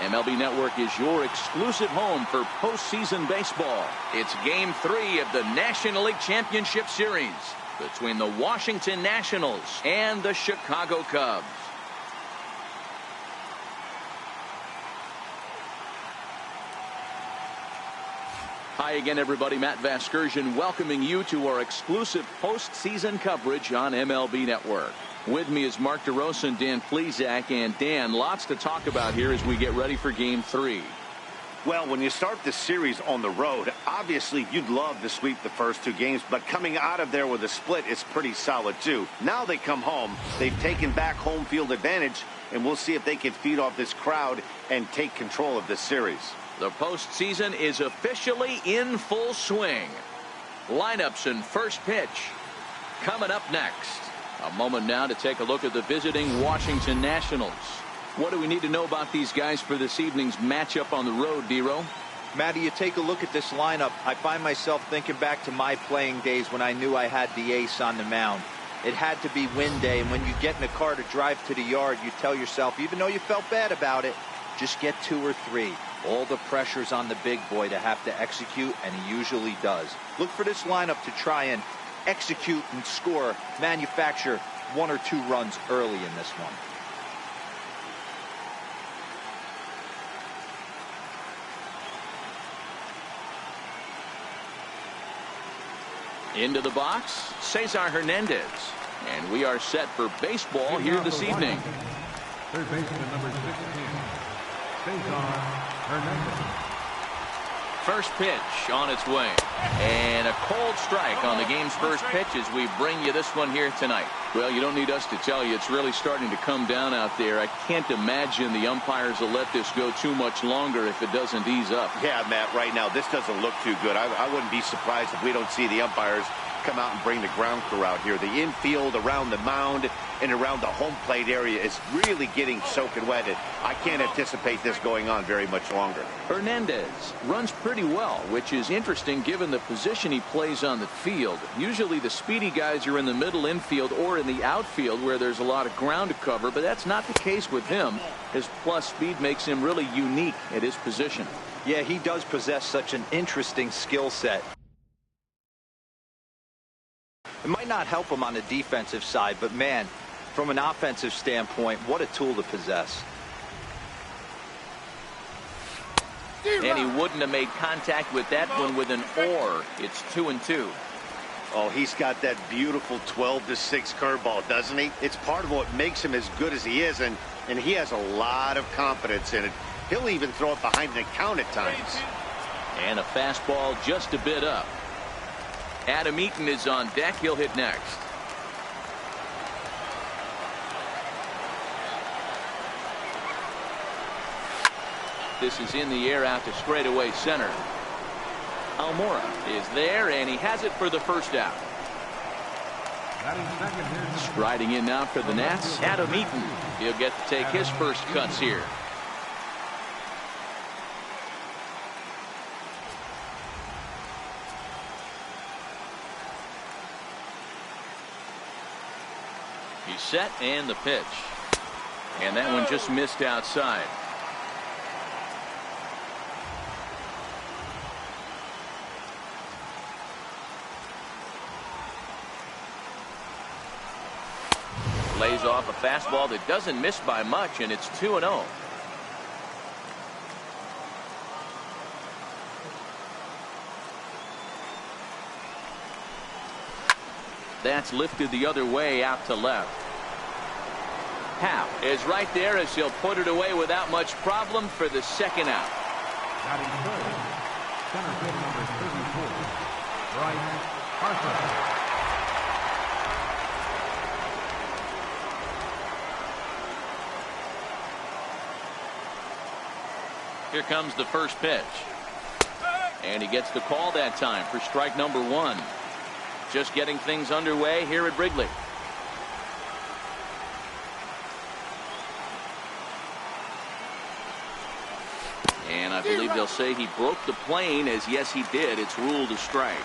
MLB Network is your exclusive home for postseason baseball. It's Game 3 of the National League Championship Series between the Washington Nationals and the Chicago Cubs. Hi again, everybody. Matt Vasgersian welcoming you to our exclusive postseason coverage on MLB Network. With me is Mark DeRosa and Dan Plesac. And Dan, lots to talk about here as we get ready for Game 3. Well, when you start the series on the road, obviously you'd love to sweep the first 2 games, but coming out of there with a split is pretty solid too. Now they come home, they've taken back home field advantage, and we'll see if they can feed off this crowd and take control of this series. The postseason is officially in full swing. Lineups and first pitch coming up next. A moment now to take a look at the visiting Washington Nationals. What do we need to know about these guys for this evening's matchup on the road, Dero? Matty, you take a look at this lineup. I find myself thinking back to my playing days when I knew I had the ace on the mound. It had to be win day, and when you get in the car to drive to the yard, you tell yourself, even though you felt bad about it, just get 2 or 3. All the pressure's on the big boy to have to execute, and he usually does. Look for this lineup to try and execute and score, manufacture 1 or 2 runs early in this one. Into the box, Cesar Hernandez. And we are set for baseball here this evening. Third baseman number 16, Cesar Hernandez. First pitch on its way. And a cold strike on the game's first pitch as we bring you this one here tonight. Well, you don't need us to tell you it's really starting to come down out there. I can't imagine the umpires will let this go too much longer if it doesn't ease up. Yeah, Matt, right now this doesn't look too good. I wouldn't be surprised if we don't see the umpires come out and bring the ground crew out here. The infield around the mound and around the home plate area is really getting soaking wet. I can't anticipate this going on very much longer. Hernandez runs pretty well, which is interesting given the position he plays on the field. Usually the speedy guys are in the middle infield or in the outfield where there's a lot of ground to cover, but that's not the case with him. His plus speed makes him really unique at his position. Yeah, he does possess such an interesting skill set. It might not help him on the defensive side, but man, from an offensive standpoint, what a tool to possess. And he wouldn't have made contact with that one with an or. It's 2-2. Oh, he's got that beautiful 12-6 curveball, doesn't he? It's part of what makes him as good as he is, and he has a lot of confidence in it. He'll even throw it behind the count at times. And a fastball just a bit up. Adam Eaton is on deck. He'll hit next. This is in the air out to straightaway center. Almora is there, and he has it for the first out. Striding in now for the Nats, Adam Eaton. He'll get to take his first cuts here. He's set, and the pitch. And that one just missed outside. Lays off a fastball that doesn't miss by much, and it's 2-0. That's lifted the other way out to left. Howe is right there as he'll put it away without much problem for the second out. Batting third, center field number 34, Bryce Harper. Here comes the first pitch. And he gets the call that time for strike number 1. Just getting things underway here at Wrigley. And I believe they'll say he broke the plane, as yes he did. It's ruled a strike.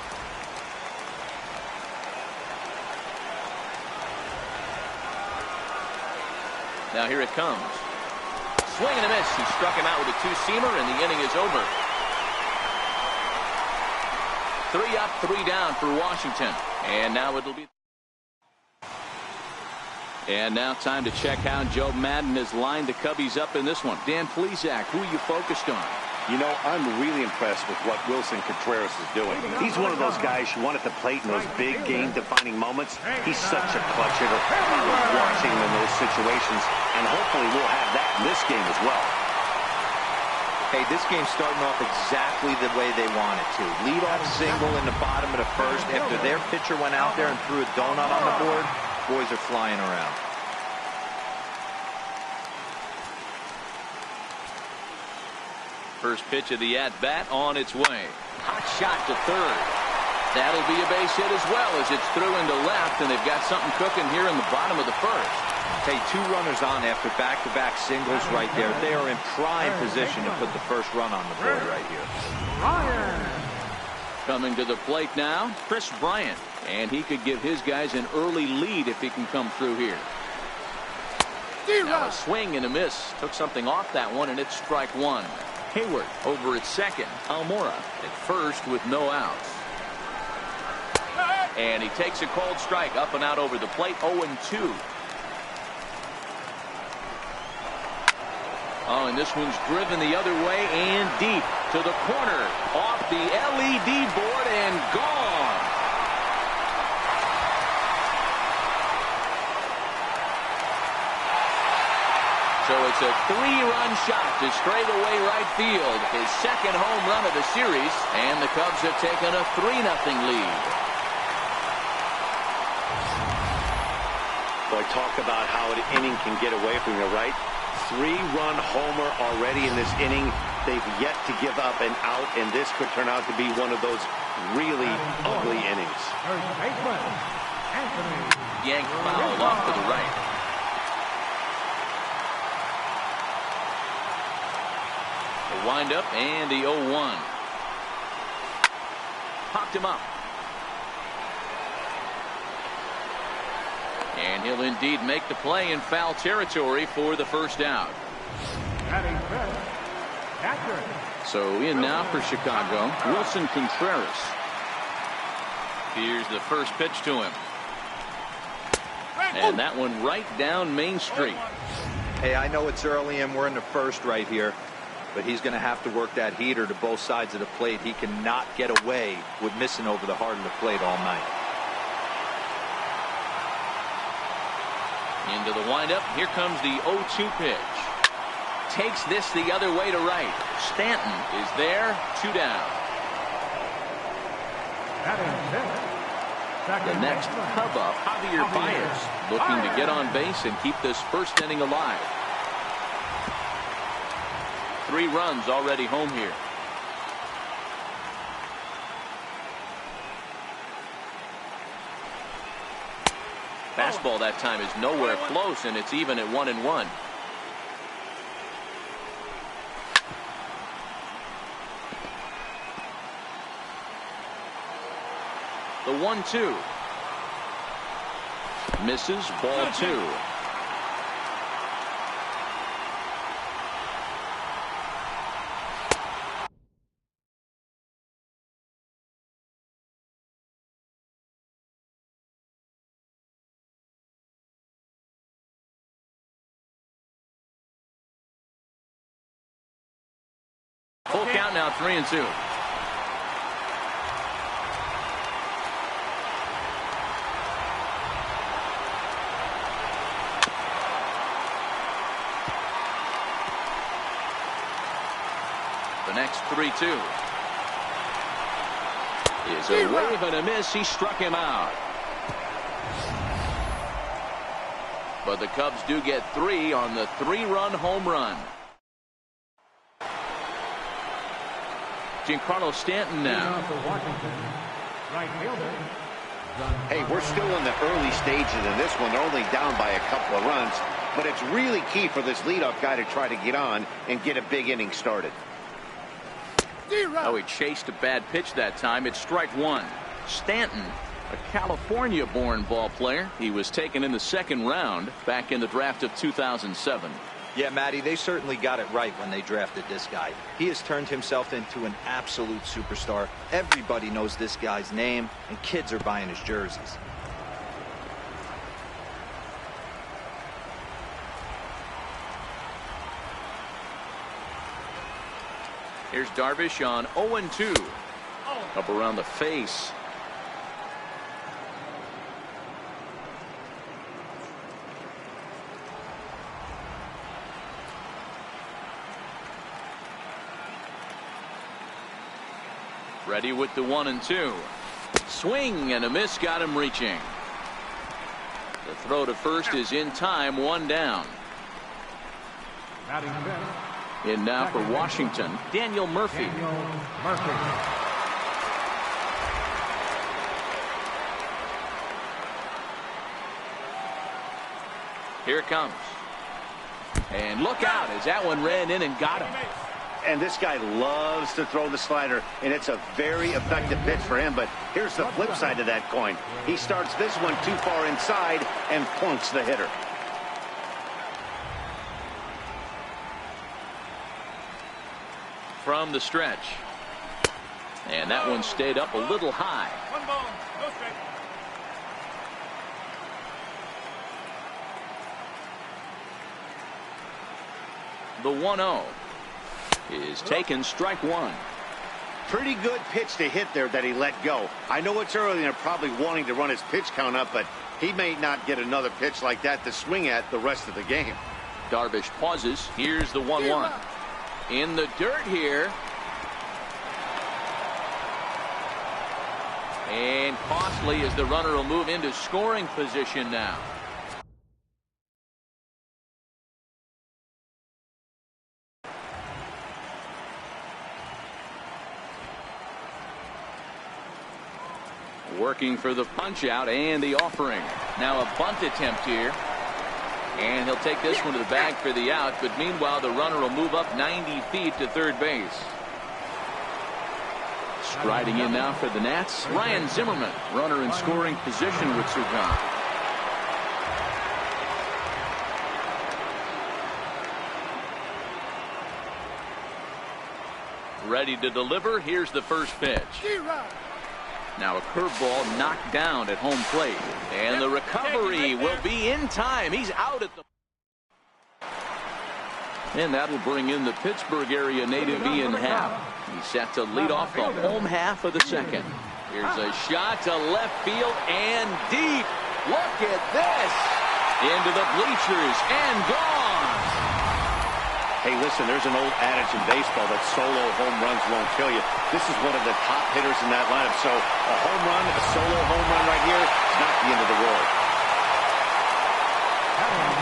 Now here it comes. swing and a miss. He struck him out with a two-seamer, and the inning is over. 3 up, 3 down for Washington. And now it'll be... And now time to check how Joe Madden has lined the Cubbies up in this one. Dan Plesac, who are you focused on? You know, I'm really impressed with what Wilson Contreras is doing. He's one of those guys you want at the plate in those big game-defining moments. He's such a clutch hitter. I love watching him in those situations, and hopefully we'll have that in this game as well. Hey, this game's starting off exactly the way they want it to. Lead-off single in the bottom of the first. After their pitcher went out there and threw a donut on the board, boys are flying around. First pitch of the at-bat on its way. Hot shot to third. That'll be a base hit as well as it's through into left, and they've got something cooking here in the bottom of the first. Hey, 2 runners on after back-to-back singles right there. They are in prime position to put the first run on the board right here. Coming to the plate now, Chris Bryant. And he could give his guys an early lead if he can come through here. Now a swing and a miss. Took something off that one, and it's strike 1. Hayward over at second. Almora at first with no outs. And he takes a cold strike up and out over the plate. 0-2. Oh, and this one's driven the other way and deep to the corner. Off the LED board and gone. So it's a 3-run shot to straightaway right field. His second home run of the series. And the Cubs have taken a 3-0 lead. Boy, talk about how an inning can get away from you, right? 3-run homer already in this inning. They've yet to give up an out, and this could turn out to be one of those really ugly innings. Yank foul off to the right. The windup and the 0-1. Popped him up. And he'll indeed make the play in foul territory for the first out. So in now for Chicago, Wilson Contreras. Here's the first pitch to him. And that one right down Main Street. Hey, I know it's early and we're in the first right here, but he's going to have to work that heater to both sides of the plate. He cannot get away with missing over the heart of the plate all night. Into the windup. Here comes the 0-2 pitch. Takes this the other way to right. Stanton is there. 2 down. The next Cub up, Javier Baez, looking to get on base and keep this first inning alive. 3 runs already home here. Fastball that time is nowhere close, and it's even at 1-1. The 1-2. Misses, ball 2. Full count now, 3-2. The next 3-2 is a wave and a miss. He struck him out. But the Cubs do get 3 on the 3-run home run. Giancarlo Stanton now. Hey, we're still in the early stages in this one. They're only down by a couple of runs, but it's really key for this leadoff guy to try to get on and get a big inning started. Oh, he chased a bad pitch that time. It's strike 1. Stanton, a California-born ball player. He was taken in the second round back in the draft of 2007. Yeah, Matty, they certainly got it right when they drafted this guy. He has turned himself into an absolute superstar. Everybody knows this guy's name, and kids are buying his jerseys. Here's Darvish on 0-2. Up around the face. Ready with the 1-2. Swing and a miss, got him reaching. The throw to first is in time, 1 down. Batting fifth, In now for Washington, Daniel Murphy. Daniel Murphy. Here it comes. And look out as that one ran in and got him. And this guy loves to throw the slider, and it's a very effective pitch for him. But here's the flip side of that coin. He starts this one too far inside and plunks the hitter. From the stretch. And that one stayed up a little high. 1 ball, no strike. The 1-0 is taken, strike 1. Pretty good pitch to hit there that he let go. I know it's early and they're probably wanting to run his pitch count up, but he may not get another pitch like that to swing at the rest of the game. Darvish pauses. Here's the 1-1. In the dirt here. And costly as the runner will move into scoring position now. Working for the punch out and the offering. Now a bunt attempt here. And he'll take this one to the bag for the out, but meanwhile the runner will move up 90 feet to third base. Striding in now for the Nats, Ryan Zimmerman, runner in scoring position with Sugan. Ready to deliver. Here's the first pitch. Now a curveball knocked down at home plate. And the recovery will be in time. He's out at the... And that'll bring in the Pittsburgh area native Ian Happ. He's set to lead off the home half of the second. Here's a shot to left field and deep. Look at this. Into the bleachers and gone. Hey, listen, there's an old adage in baseball that solo home runs won't kill you. This is one of the top hitters in that lineup. So a home run, a solo home run right here is not the end of the world.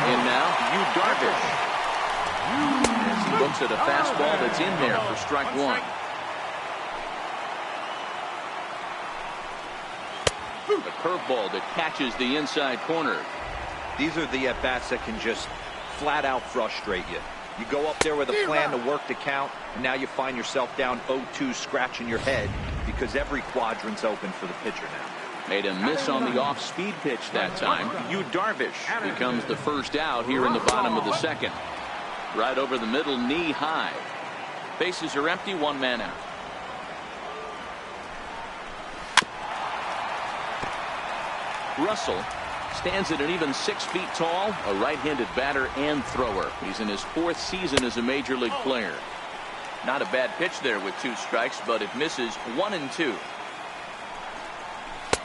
And now, Darvish. As he looks at a fastball that's in there for strike 1. The curveball that catches the inside corner. These are the at-bats that can just flat out frustrate you. You go up there with a plan to work the count, and now you find yourself down 0-2 scratching your head because every quadrant's open for the pitcher now. Made a miss on the off-speed pitch that time. Darvish becomes the first out here in the bottom of the second. Right over the middle, knee high. Bases are empty, 1 man out. Russell stands at an even 6 feet tall, a right-handed batter and thrower. He's in his 4th season as a major league player. Not a bad pitch there with 2 strikes, but it misses 1-2.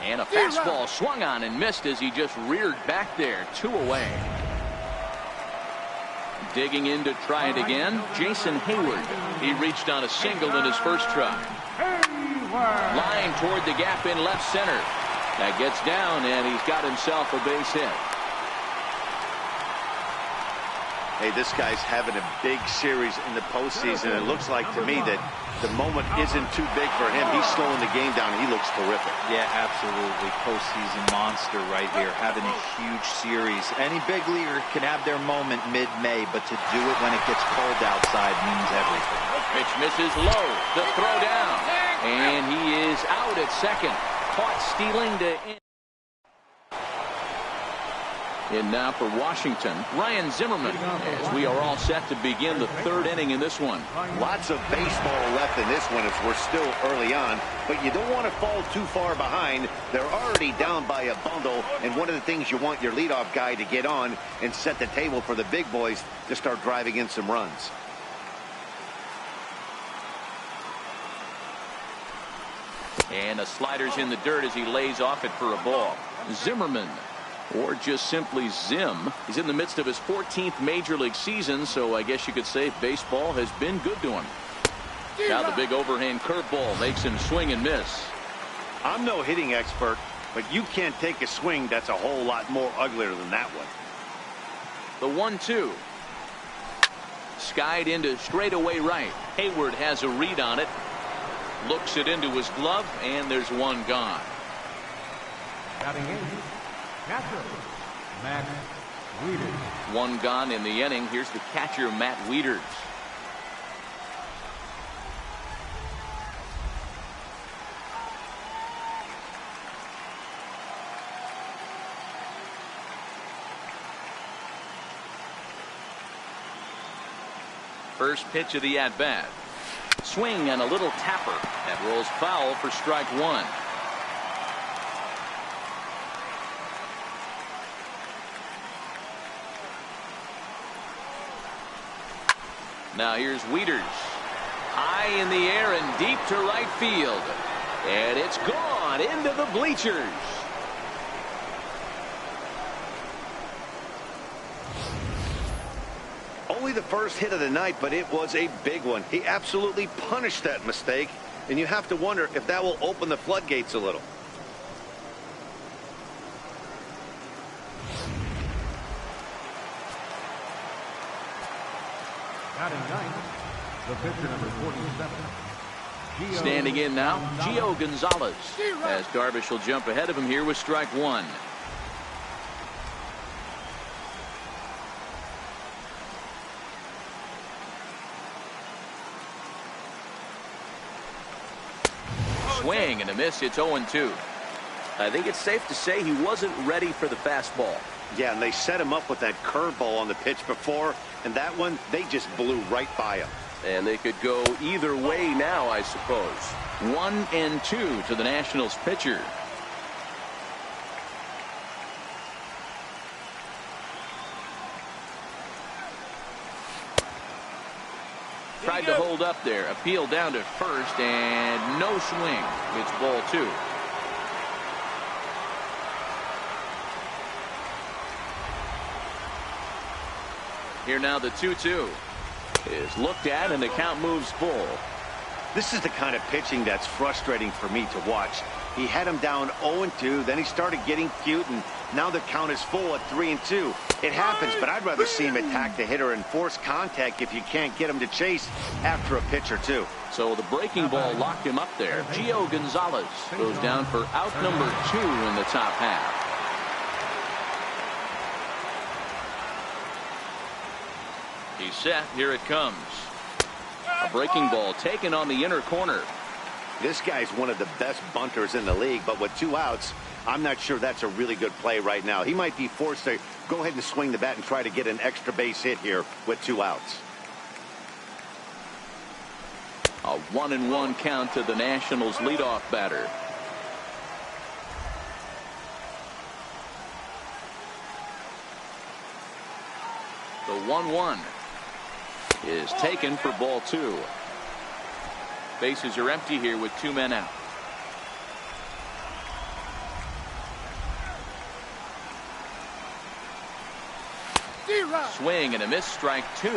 And a fastball swung on and missed as he just reared back there, 2 away. Digging in to try it again, Jason Hayward. He reached on a single in his first try. Line toward the gap in left center. That gets down, and he's got himself a base hit. Hey, this guy's having a big series in the postseason. It looks like to me that the moment isn't too big for him. He's slowing the game down. He looks terrific. Yeah, absolutely. Postseason monster right here, having a huge series. Any big leaguer can have their moment mid-May, but to do it when it gets cold outside means everything. Pitch misses low. The throw down. And he is out at second. Caught stealing to... In now for Washington, Ryan Zimmerman, as we are all set to begin the third inning in this one. Lots of baseball left in this one as we're still early on, but you don't want to fall too far behind. They're already down by a bundle, and one of the things you want your leadoff guy to get on and set the table for the big boys to start driving in some runs. And a slider's in the dirt as he lays off it for a ball. Zimmerman, or just simply Zim, he's in the midst of his 14th major league season, so I guess you could say baseball has been good to him. Now the big overhand curveball makes him swing and miss. I'm no hitting expert, but you can't take a swing that's a whole lot more uglier than that one. The 1-2. Skied into straightaway right. Hayward has a read on it. Looks it into his glove, and there's one gone. Batting in, catcher, Matt Wieters. One gone in the inning. Here's the catcher, Matt Wieters. First pitch of the at-bat. Swing and a little tapper. That rolls foul for strike one. Now here's Wieters. High in the air and deep to right field. And it's gone into the bleachers. Only the first hit of the night, but it was a big one. He absolutely punished that mistake, and you have to wonder if that will open the floodgates a little. Batting ninth, the pitcher number 47. Standing in now, Gio Gonzalez, as Darvish will jump ahead of him here with strike one. Swing and a miss. It's 0-2. I think it's safe to say he wasn't ready for the fastball. Yeah, and they set him up with that curveball on the pitch before, and that one, they just blew right by him. And they could go either way now, I suppose. 1-2 to the Nationals pitcher. Tried to hold up there. Appeal down to first, and no swing. It's ball two. Here now the 2-2 is looked at, and the count moves full. This is the kind of pitching that's frustrating for me to watch. He had him down 0-2, then he started getting cute, and now the count is full at 3-2. It happens, but I'd rather see him attack the hitter and force contact if you can't get him to chase after a pitch or two. So the breaking ball locked him up there. Gio Gonzalez goes down for out number 2 in the top half. He's set. Here it comes. A breaking ball taken on the inner corner. This guy's one of the best bunters in the league, but with 2 outs, I'm not sure that's a really good play right now. He might be forced to go ahead and swing the bat and try to get an extra base hit here with 2 outs. A 1-1 count to the Nationals leadoff batter. The 1-1 is taken for ball 2. Bases are empty here with 2 men out. Swing and a miss, strike 2.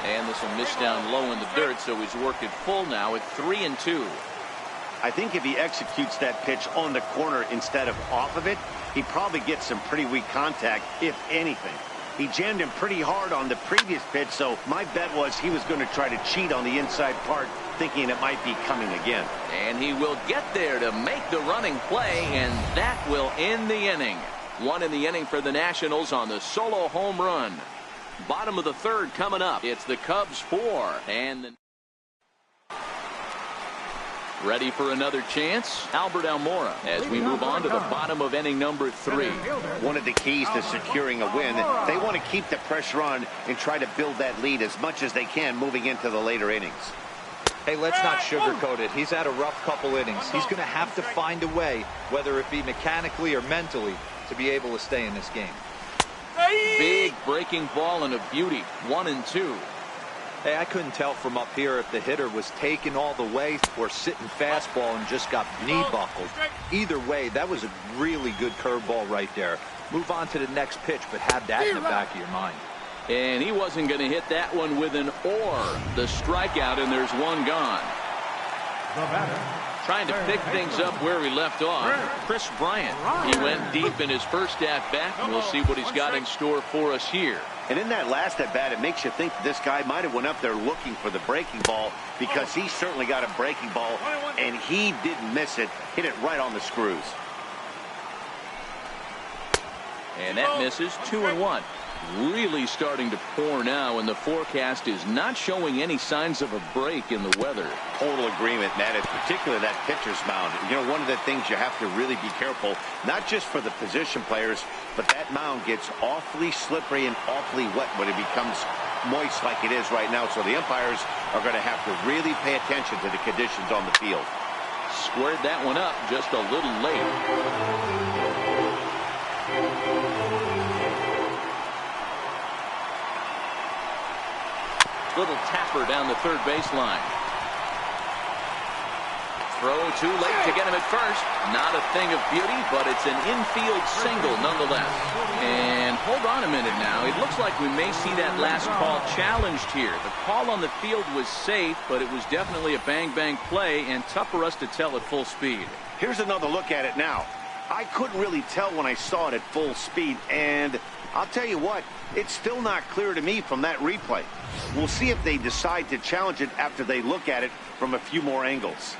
And this will miss down low in the dirt, so he's worked it full now at 3-2. I think if he executes that pitch on the corner instead of off of it, he probably gets some pretty weak contact, if anything. He jammed him pretty hard on the previous pitch, so my bet was he was going to try to cheat on the inside part, thinking it might be coming again. And he will get there to make the running play, and that will end the inning. 1 in the inning for the Nationals on the solo home run. Bottom of the third coming up. It's the Cubs 4 and ready for another chance. Albert Almora as we move on to the bottom of inning number 3. One of the keys to securing a win, they want to keep the pressure on and try to build that lead as much as they can moving into the later innings. Hey, let's not sugarcoat it. He's had a rough couple innings. He's going to have to find a way, whether it be mechanically or mentally, to be able to stay in this game. Big breaking ball and a beauty. 1-2. Hey, I couldn't tell from up here if the hitter was taking all the way or sitting fastball and just got knee buckled. Either way, that was a really good curveball right there. Move on to the next pitch, but have that in the back of your mind. And he wasn't going to hit that one with an or. The strikeout, and there's one gone. Trying to pick things up where he left off. Chris Bryant. He went deep in his first at-bat, and we'll see what he's got in store for us here. And in that last at-bat, it makes you think this guy might have went up there looking for the breaking ball, because he certainly got a breaking ball, and he didn't miss it. Hit it right on the screws. And that misses. 2-1. Really starting to pour now, and the forecast is not showing any signs of a break in the weather. Total agreement, Matt. In particular, that pitcher's mound. You know, one of the things you have to really be careful, not just for the position players, but that mound gets awfully slippery and awfully wet when it becomes moist like it is right now. So the umpires are going to have to really pay attention to the conditions on the field. Squared that one up just a little late. Little tapper down the third baseline. Throw too late to get him at first. Not a thing of beauty, but it's an infield single nonetheless. And hold on a minute now. It looks like we may see that last call challenged here. The call on the field was safe, but it was definitely a bang-bang play and tough for us to tell at full speed. Here's another look at it now. I couldn't really tell when I saw it at full speed, and I'll tell you what, it's still not clear to me from that replay. We'll see if they decide to challenge it after they look at it from a few more angles.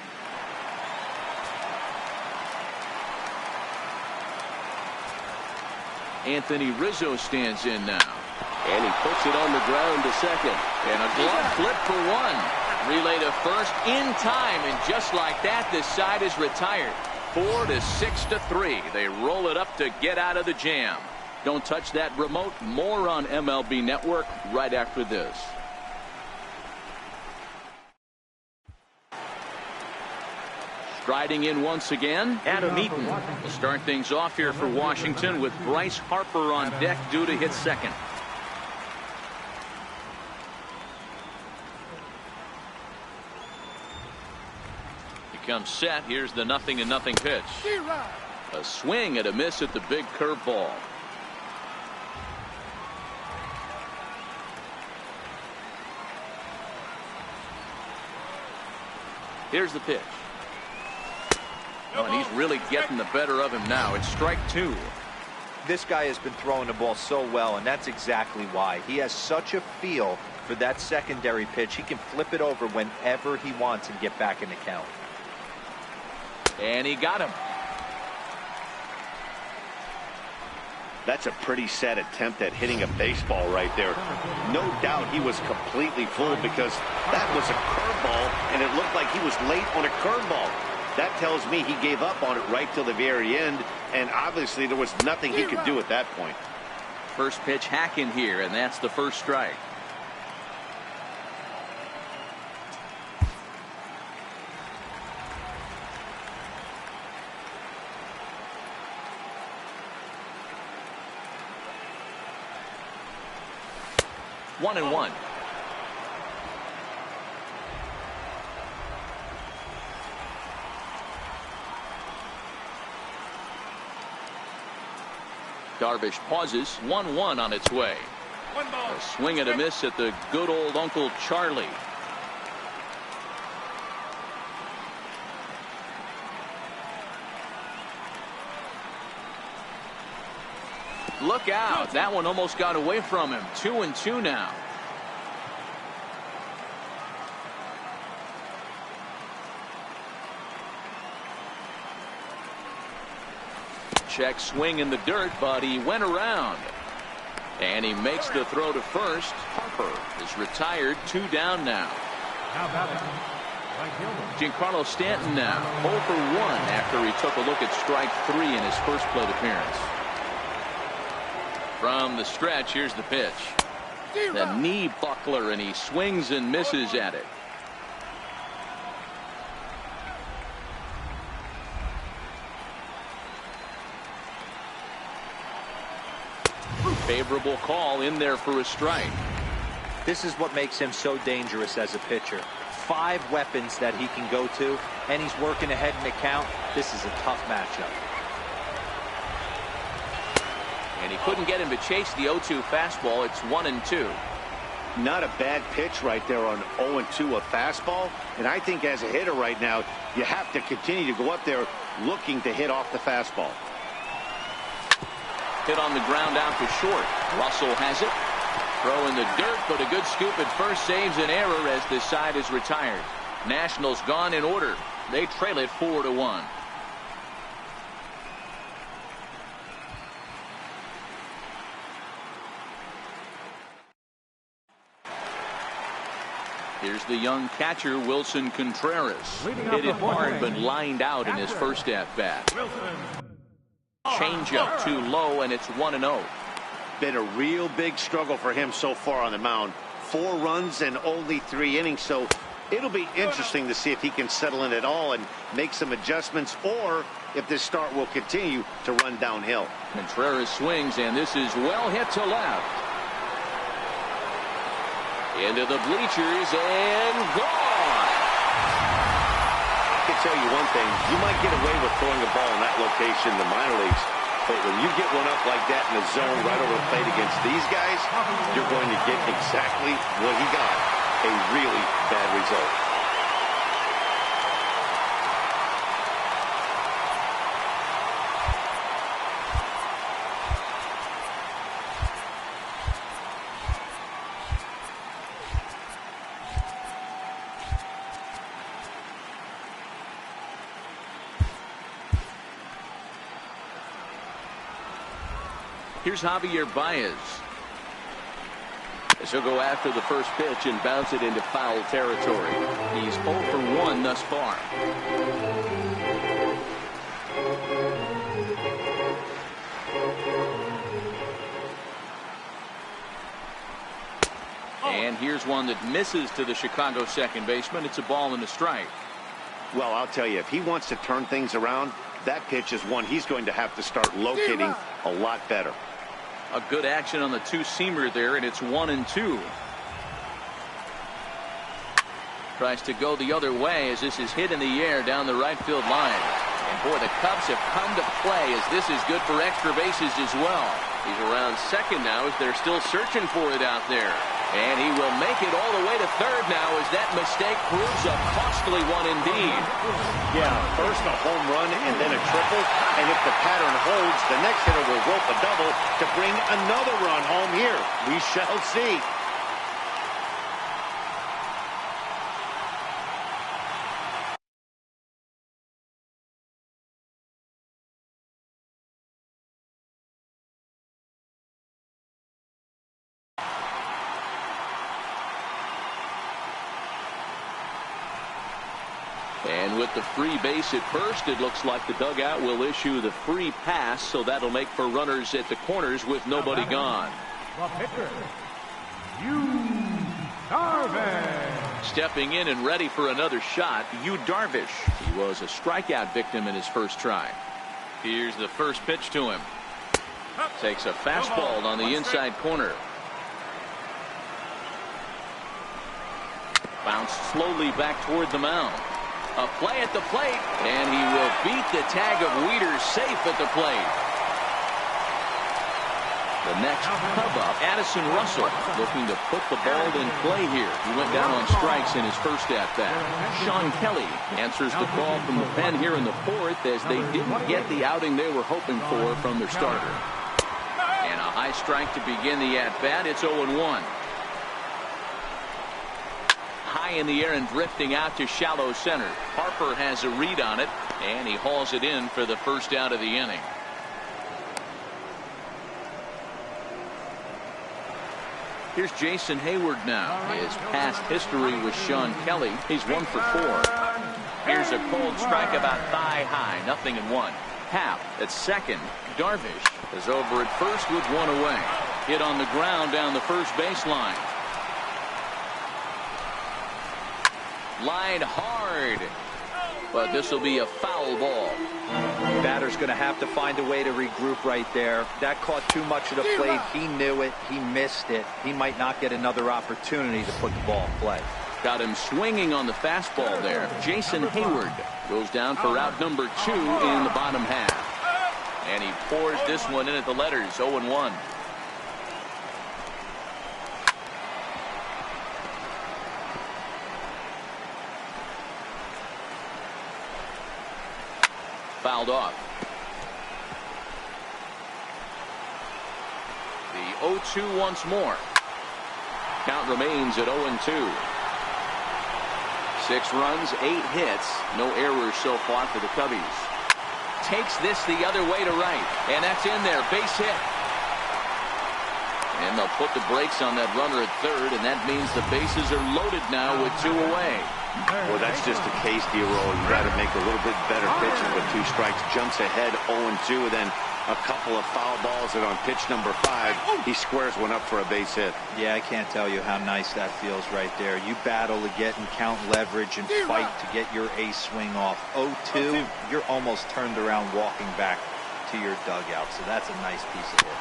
Anthony Rizzo stands in now. And he puts it on the ground to second. And a glove flip for one. Relay to first in time, and just like that, this side is retired. 4-6-3. They roll it up to get out of the jam. Don't touch that remote. More on MLB Network right after this. Striding in once again, Adam Eaton will start things off here for Washington with Bryce Harper on deck due to hit second. He comes set. Here's the 0-0 pitch. A swing and a miss at the big curveball. Here's the pitch. Oh, and he's really getting the better of him now. It's strike 2. This guy has been throwing the ball so well, and that's exactly why. He has such a feel for that secondary pitch. He can flip it over whenever he wants and get back in the count. And he got him. That's a pretty sad attempt at hitting a baseball right there. No doubt he was completely fooled, because that was a curveball, and it looked like he was late on a curveball. That tells me he gave up on it right till the very end, and obviously there was nothing he could do at that point. First pitch hacking here, and that's the first strike. One and one. Darvish pauses. 1-1 on its way. A swing and a miss at the good old Uncle Charlie. Look out. That one almost got away from him. 2-2 now. Check swing in the dirt, but he went around. And he makes the throw to first. Harper is retired. 2 down now. Now batting, right fielder. Giancarlo Stanton now 0 for 1 after he took a look at strike 3 in his first plate appearance. From the stretch, here's the pitch. The knee buckler, and he swings and misses at it. Favorable call in there for a strike. This is what makes him so dangerous as a pitcher. 5 weapons that he can go to, and he's working ahead in the count. This is a tough matchup. And he couldn't get him to chase the 0-2 fastball. It's 1-2. Not a bad pitch right there on 0-2, a fastball. And I think as a hitter right now, you have to continue to go up there looking to hit off the fastball. Hit on the ground out to short. Russell has it. Throw in the dirt, but a good scoop at first saves an error as this side is retired. Nationals gone in order. They trail it 4-1. Here's the young catcher, Wilson Contreras. Hit it hard, but lined out in his first at-bat. Changeup too low, and it's 1-0. Been a real big struggle for him so far on the mound. 4 runs and only 3 innings, so it'll be interesting to see if he can settle in at all and make some adjustments, or if this start will continue to run downhill. Contreras swings, and this is well hit to left. Into the bleachers and gone. I can tell you one thing, you might get away with throwing a ball in that location in the minor leagues, but when you get one up like that in the zone right over the plate against these guys, you're going to get exactly what he got, a really bad result. Here's Javier Baez. As he'll go after the first pitch and bounce it into foul territory. He's 0 for 1 thus far. And here's one that misses to the Chicago second baseman. It's a ball and a strike. Well, I'll tell you, if he wants to turn things around, that pitch is one he's going to have to start locating a lot better. A good action on the two-seamer there, and it's 1-2. Tries to go the other way as this is hit in the air down the right field line. And boy, the Cubs have come to play as this is good for extra bases as well. He's around second now as they're still searching for it out there. And he will make it all the way to third now as that mistake proves a costly one indeed. Yeah, first a home run and then a triple. And if the pattern holds, the next hitter will rope a double to bring another run home here. We shall see. And with the free base at first, it looks like the dugout will issue the free pass, so that'll make for runners at the corners with nobody gone. The pitcher, Darvish. Stepping in and ready for another shot, Darvish. He was a strikeout victim in his first try. Here's the first pitch to him. Takes a fastball on the inside corner. Bounced slowly back toward the mound. A play at the plate, and he will beat the tag of Wieters safe at the plate. The next Cub up, Addison Russell, looking to put the ball in play here. He went down on strikes in his first at-bat. Sean Kelly answers the call from the pen here in the fourth as they didn't get the outing they were hoping for from their starter. And a high strike to begin the at-bat. It's 0-1. High in the air and drifting out to shallow center. Harper has a read on it, and he hauls it in for the first out of the inning. Here's Jason Hayward now. His past history with Sean Kelly. He's 1 for 4. Here's a cold strike about thigh high. 0-1. Happ at second. Darvish is over at first with 1 away. Hit on the ground down the first baseline. Line hard. But this will be a foul ball. Batter's going to have to find a way to regroup right there. That caught too much of the plate. He knew it. He missed it. He might not get another opportunity to put the ball in play. Got him swinging on the fastball there. Jason Hayward goes down for route number 2 in the bottom half. And he pours this one in at the letters. 0-1. Fouled off. The 0-2 once more. Count remains at 0-2. 6 runs, 8 hits. No errors so far for the Cubbies. Takes this the other way to right. And that's in there. Base hit. And they'll put the brakes on that runner at third. And that means the bases are loaded now with 2 away. Well, that's just a case, D-Roll. You got to make a little bit better pitches with 2 strikes. Jumps ahead 0-2, and then a couple of foul balls, and on pitch number 5, he squares one up for a base hit. Yeah, I can't tell you how nice that feels right there. You battle to get and count leverage and fight to get your ace swing off. 0-2, you're almost turned around walking back to your dugout, so that's a nice piece of it.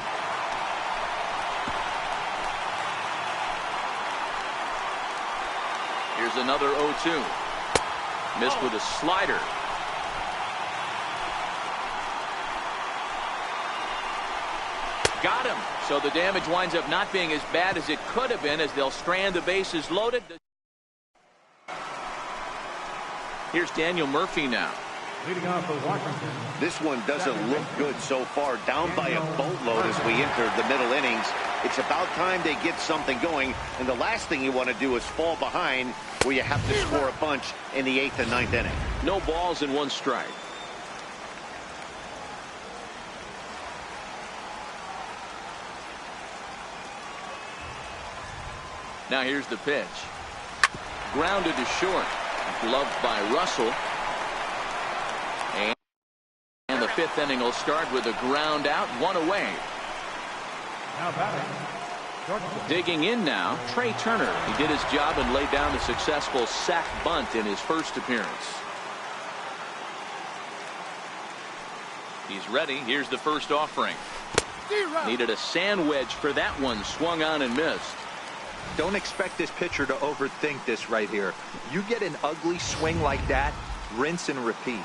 Here's another 0-2. Missed with a slider. Got him. So the damage winds up not being as bad as it could have been as they'll strand the bases loaded. Here's Daniel Murphy now. Leading off for Washington. This one doesn't look good so far. Down by a boatload as we enter the middle innings. It's about time they get something going. And the last thing you want to do is fall behind where you have to score a bunch in the 8th and 9th inning. No balls and 1 strike. Now here's the pitch. Grounded to short. Gloved by Russell. And the 5th inning will start with a ground out, 1 away. Now batting. Digging in now, Trey Turner. He did his job and laid down a successful sac bunt in his first appearance. He's ready. Here's the first offering. Needed a sand wedge for that one. Swung on and missed. Don't expect this pitcher to overthink this right here. You get an ugly swing like that, rinse and repeat.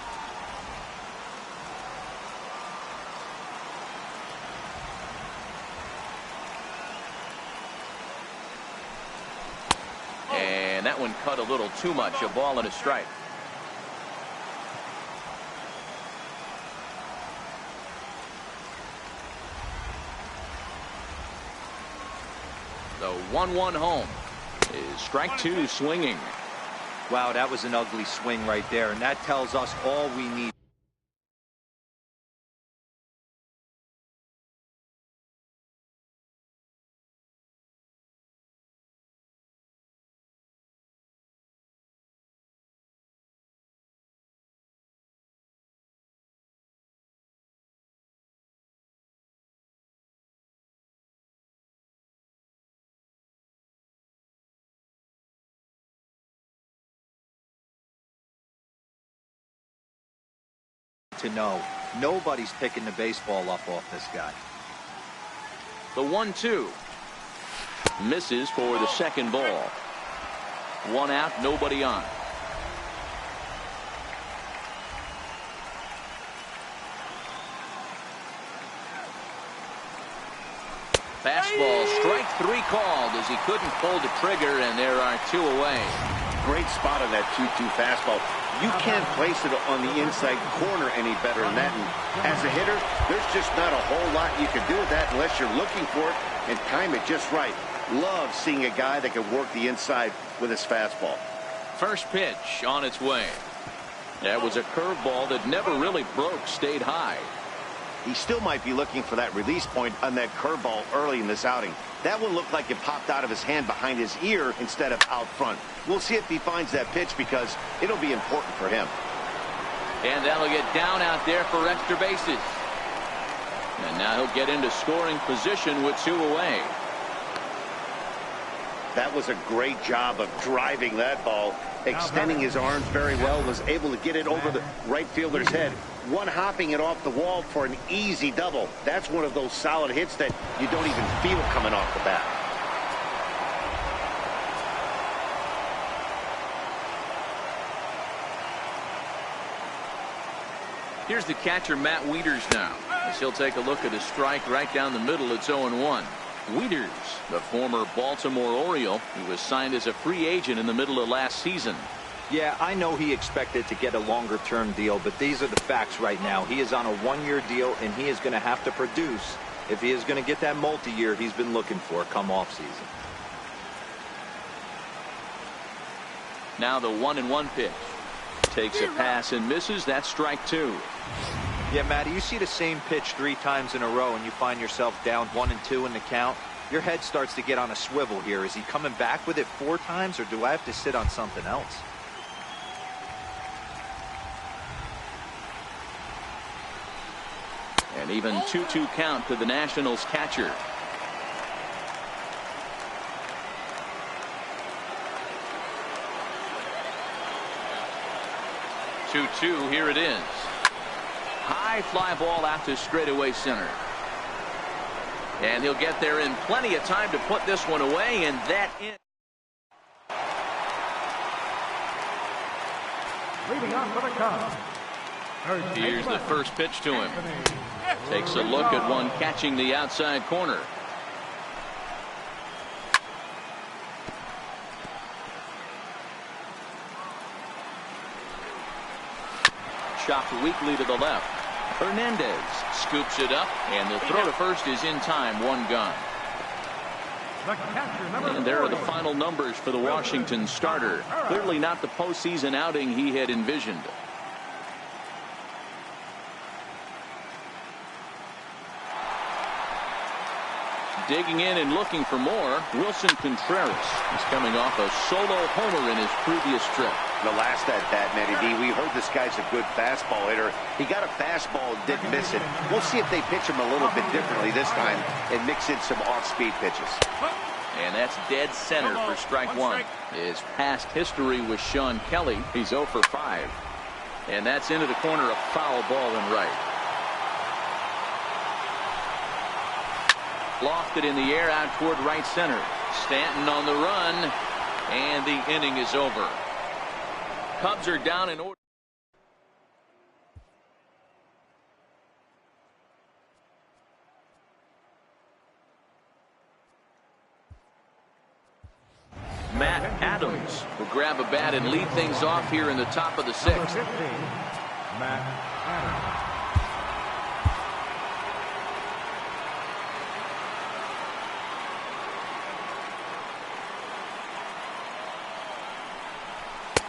And that one cut a little too much. A ball and a strike. The 1-1 home is strike 2 swinging. Wow, that was an ugly swing right there, and that tells us all we need. To know nobody's picking the baseball up off this guy. The 1-2 misses for the second ball. 1 out, nobody on. Fastball, strike 3 called as he couldn't pull the trigger, and there are 2 away. Great spot on that 2-2 fastball. You can't place it on the inside corner any better than that. And as a hitter, there's just not a whole lot you can do with that unless you're looking for it and time it just right. Love seeing a guy that can work the inside with his fastball. First pitch on its way. That was a curveball that never really broke, stayed high. He still might be looking for that release point on that curveball early in this outing. That one looked like it popped out of his hand behind his ear instead of out front. We'll see if he finds that pitch because it'll be important for him. And that'll get down out there for extra bases. And now he'll get into scoring position with 2 away. That was a great job of driving that ball. Extending his arms very well, was able to get it over the right fielder's head. One hopping it off the wall for an easy double. That's one of those solid hits that you don't even feel coming off the bat. Here's the catcher, Matt Wieters, now. As he'll take a look at a strike right down the middle. It's 0-1. Wieters, the former Baltimore Oriole, he was signed as a free agent in the middle of last season. Yeah, I know he expected to get a longer-term deal, but these are the facts right now. He is on a 1-year deal, and he is going to have to produce if he is going to get that multi-year he's been looking for come off-season. Now the 1-1 pitch. Takes a pass and misses. That's strike 2. Yeah, Matty, you see the same pitch 3 times in a row and you find yourself down 1-2 in the count. Your head starts to get on a swivel here. Is he coming back with it 4 times, or do I have to sit on something else? And even 2-2 count to the Nationals catcher. Here it is. High fly ball out to straightaway center. And he'll get there in plenty of time to put this one away, and that in. Leading off for the Cubs. Here's the first pitch to him. Takes a look at one catching the outside corner. Chopped weakly to the left. Hernandez scoops it up, and the throw to first is in time. 1 gone. And there are the final numbers for the Washington starter. Clearly not the postseason outing he had envisioned. Digging in and looking for more, Wilson Contreras is coming off a solo homer in his previous trip. The last at bat, Matty D, we heard this guy's a good fastball hitter. He got a fastball and didn't miss it. We'll see if they pitch him a little bit differently this time and mix in some off-speed pitches. And that's dead center for strike 1. His past history with Sean Kelly, he's 0 for 5. And that's into the corner, a foul ball and right. Lofted in the air out toward right center. Stanton on the run, and the inning is over. Cubs are down in order. Matt Adams will grab a bat and lead things off here in the top of the 6th. Number 15, Matt Adams.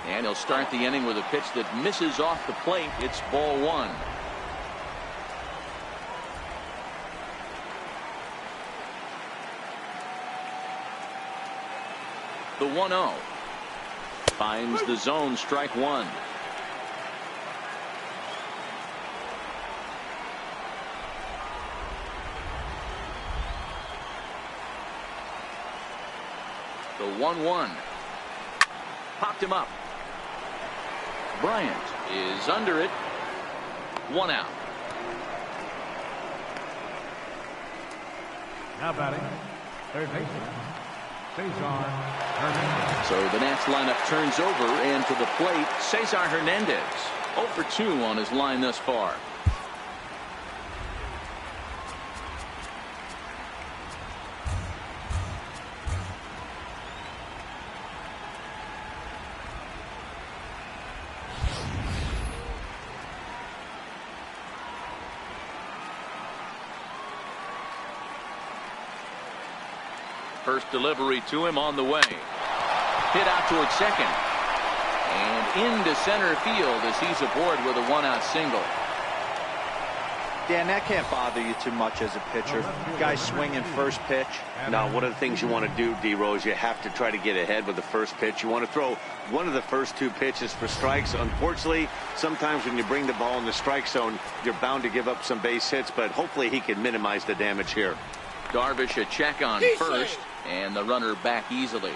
And he'll start the inning with a pitch that misses off the plate. It's ball 1. The 1-0 finds the zone, strike 1. The 1-1 popped him up. Bryant is under it. 1 out. Now batting, third baseman, Cesar Hernandez. So the Nats lineup turns over, and to the plate, Cesar Hernandez. 0 for 2 on his line thus far. First delivery to him on the way. Hit out towards second. And into center field as he's aboard with a 1-out single. Dan, that can't bother you too much as a pitcher. Guy swinging first pitch. Now, one of the things you want to do, D-Rose, you have to try to get ahead with the first pitch. You want to throw one of the first two pitches for strikes. Unfortunately, sometimes when you bring the ball in the strike zone, you're bound to give up some base hits, but hopefully he can minimize the damage here. Darvish a check on first, and the runner back easily.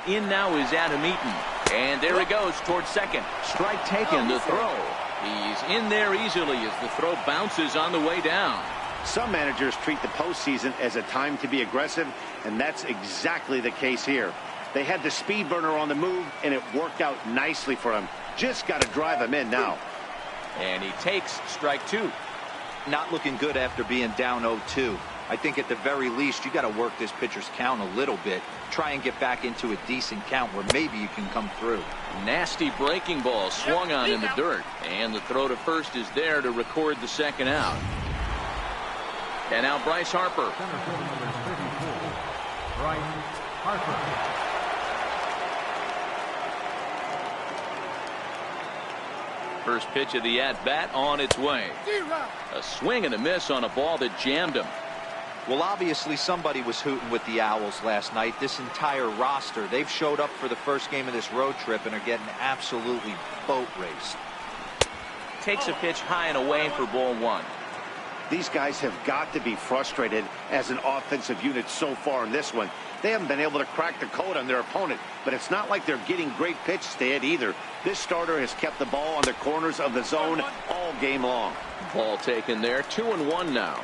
In now is Adam Eaton, and there he goes towards second. Strike taken, the throw. He's in there easily as the throw bounces on the way down. Some managers treat the postseason as a time to be aggressive, and that's exactly the case here. They had the speed burner on the move, and it worked out nicely for him. Just got to drive him in now. And he takes strike two. Not looking good after being down 0-2. I think at the very least you got to work this pitcher's count a little bit. Try and get back into a decent count where maybe you can come through. Nasty breaking ball swung on in the dirt, and the throw to first is there to record the second out. And now Bryce Harper. Center field number 34, Bryce Harper. First pitch of the at-bat on its way. A swing and a miss on a ball that jammed him. Well, obviously somebody was hooting with the Owls last night. This entire roster, they've showed up for the first game of this road trip and are getting absolutely boat raced. Takes a pitch high and away for ball one. These guys have got to be frustrated as an offensive unit so far in this one. They haven't been able to crack the code on their opponent, but it's not like they're getting great pitches to hit either. This starter has kept the ball on the corners of the zone all game long. Ball taken there, 2-1 now.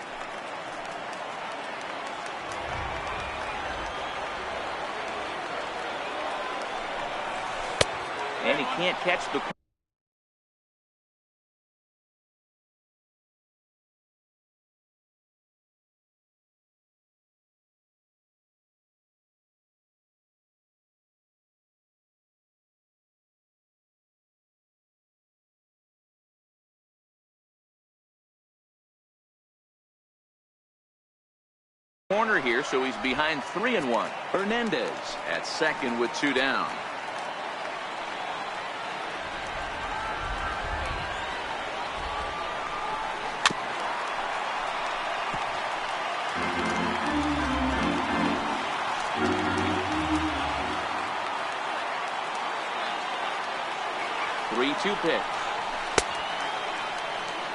And he can't catch the... corner here, so he's behind 3-1. Hernandez at second with two down. Three-two pitch.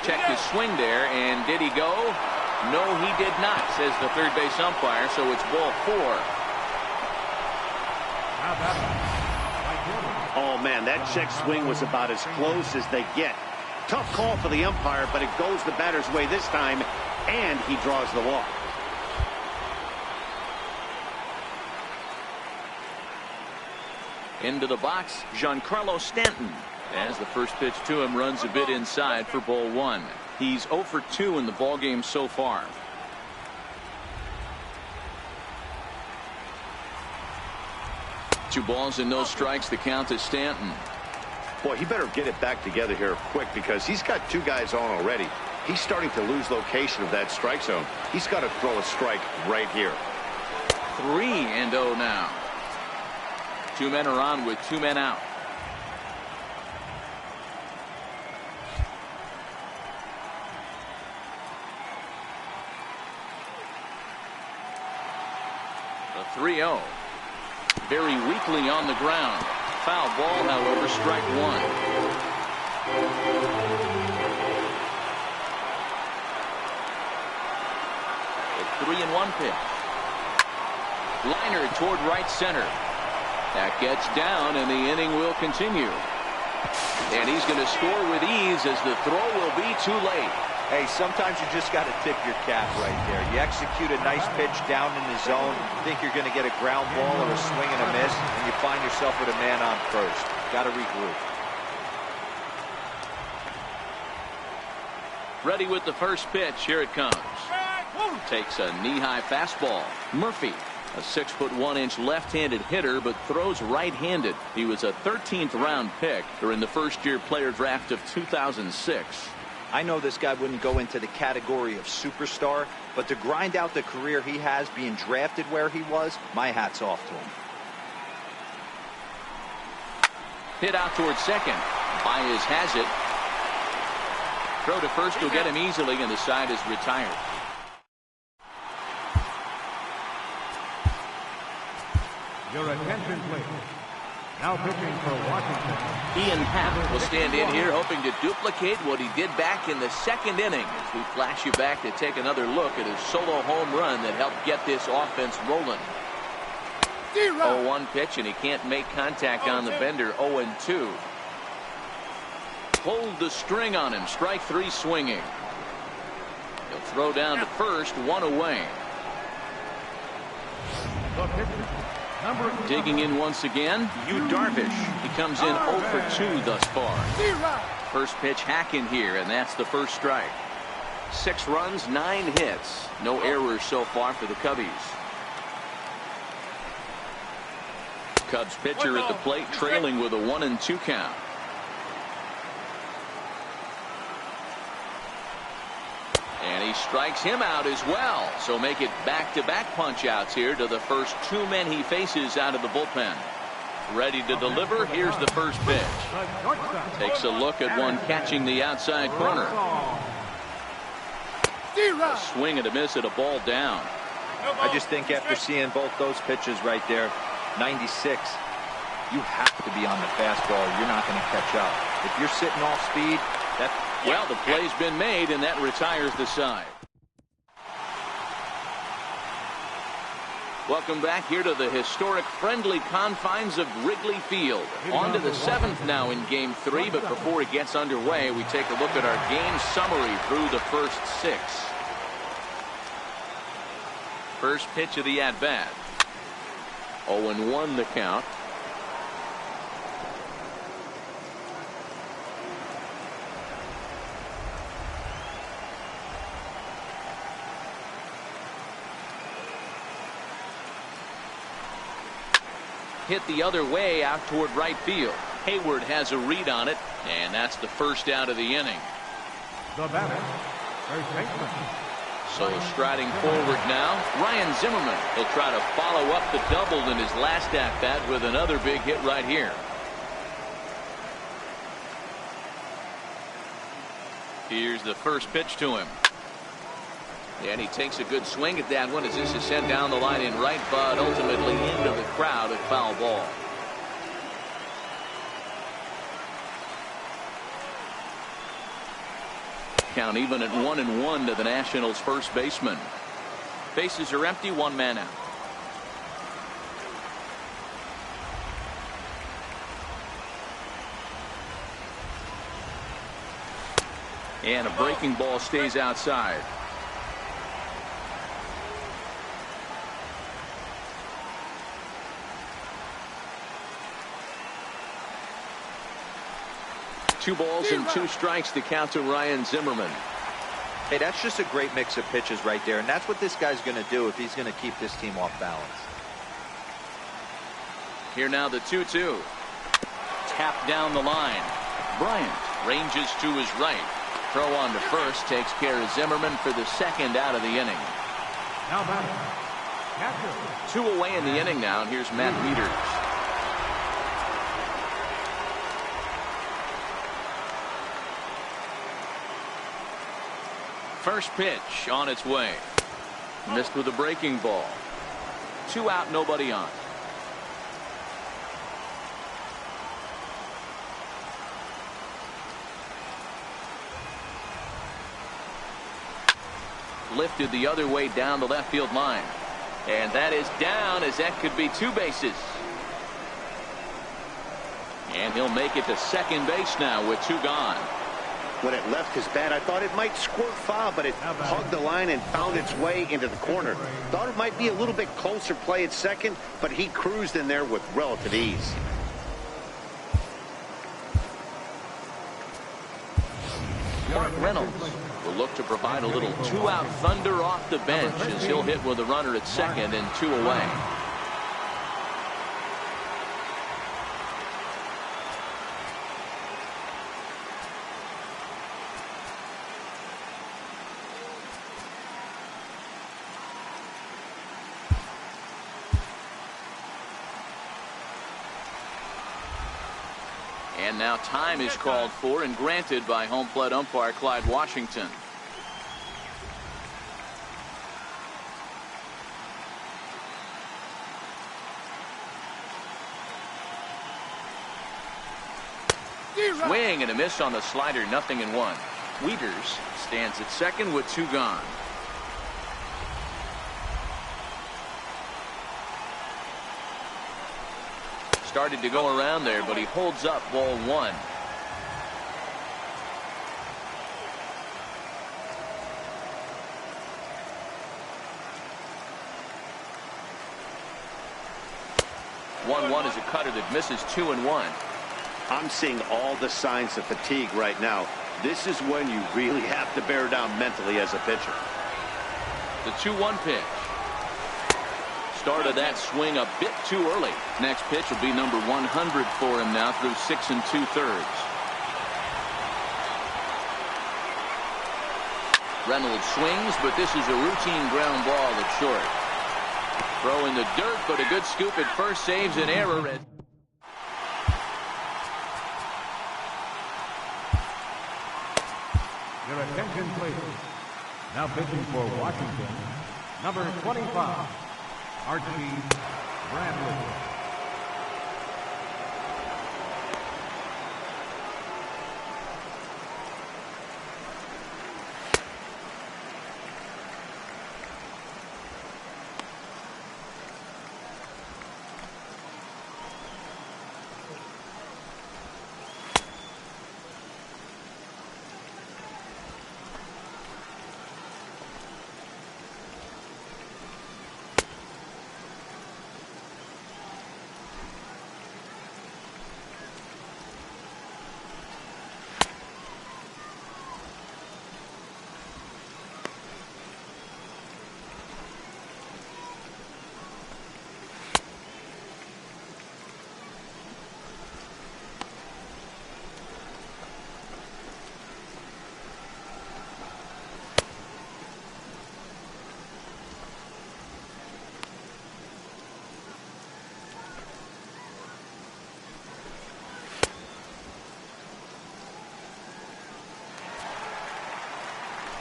Check his swing there, and did he go? No, he did not, says the third base umpire, so it's ball four. Oh, man, that check swing was about as close as they get. Tough call for the umpire, but it goes the batter's way this time, and he draws the walk. Into the box, Giancarlo Stanton. As the first pitch to him runs a bit inside for ball one. He's 0 for 2 in the ballgame so far. Two balls and no strikes, the count to Stanton. Boy, he better get it back together here quick because he's got two guys on already. He's starting to lose location of that strike zone. He's got to throw a strike right here. 3-0 now. Two men are on with two men out. The 3-0. Very weakly on the ground. Foul ball, however, strike one. The 3-1 pitch. Liner toward right center. That gets down, and the inning will continue. And he's going to score with ease as the throw will be too late. Hey, sometimes you just got to tip your cap right there. You execute a nice pitch down in the zone, think you're going to get a ground ball or a swing and a miss, and you find yourself with a man on first. Got to regroup. Ready with the first pitch. Here it comes. Takes a knee-high fastball. Murphy, a 6'1" left-handed hitter, but throws right-handed. He was a 13th round pick during the first-year player draft of 2006. I know this guy wouldn't go into the category of superstar, but to grind out the career he has being drafted where he was, my hat's off to him. Hit out towards second. Baez has it. Throw to first will get him easily, and the side is retired. Your attention, please. Now pitching for Washington, Ian Happ will stand in here hoping to duplicate what he did back in the second inning as we flash you back to take another look at his solo home run that helped get this offense rolling. 0-1 pitch, and he can't make contact on the bender. 0-2. Pulled the string on him. Strike three swinging. He'll throw down to first. One away. the pitcher, Digging in once again, Yu Darvish. He comes in 0 for 2 thus far. First pitch hacking here, and that's the first strike. 6 runs, 9 hits. No errors so far for the Cubbies. Cubs pitcher at the plate, trailing with a 1-2 count. And he strikes him out as well. So make it back-to-back punch-outs here to the first 2 men he faces out of the bullpen. Ready to deliver. Here's the first pitch. Takes a look at one catching the outside corner. A swing and a miss at a ball down. I just think after seeing both those pitches right there, 96, you have to be on the fastball. You're not going to catch up. If you're sitting off speed, that's... Well, the play's been made, and that retires the side. Welcome back here to the historic friendly confines of Wrigley Field. On to the 7th now in Game 3, but before it gets underway, we take a look at our game summary through the first 6. First pitch of the at-bat. 0-1 the count. Hit the other way out toward right field. Hayward has a read on it, and that's the first out of the inning. the batter, first baseman, So striding forward now, Ryan Zimmerman. He'll try to follow up the double in his last at-bat with another big hit right here. Here's the first pitch to him. And he takes a good swing at that one as this is sent down the line in right, but ultimately into the crowd at foul ball. Count even at 1-1 to the Nationals' first baseman. Bases are empty, 1 man out. And a breaking ball stays outside. Two balls and 2 strikes to count to Ryan Zimmerman. Hey, that's just a great mix of pitches right there, and that's what this guy's going to do if he's going to keep this team off balance. Here now the 2-2. Tap down the line. Bryant ranges to his right. Throw on to first takes care of Zimmerman for the second out of the inning. now batter, catcher, 2 away in the inning now, and here's Matt Wieters. First pitch on its way. Missed with a breaking ball. 2 out, nobody on. Lifted the other way down the left field line. And that is down, as that could be 2 bases. And he'll make it to second base now with 2 gone. When it left his bat, I thought it might squirt foul, but it hugged the line and found its way into the corner. Thought it might be a little bit closer play at second, but he cruised in there with relative ease. Mark Reynolds will look to provide a little 2-out thunder off the bench as he'll hit with a runner at second and 2 away. And now time is called for and granted by home plate umpire Clyde Washington. Swing and a miss on the slider, 0-1. Wieters stands at second with 2 gone. Started to go around there, but he holds up, ball 1. One is a cutter that misses 2-1. I'm seeing all the signs of fatigue right now. This is when you really have to bear down mentally as a pitcher. The 2-1 pitch. Started that swing a bit too early. Next pitch will be number 100 for him now through 6 2/3. Reynolds swings, but this is a routine ground ball at short. Throw in the dirt, but a good scoop at first saves an error. Your attention, please. Now pitching for Washington, number 25, Archie Bradley.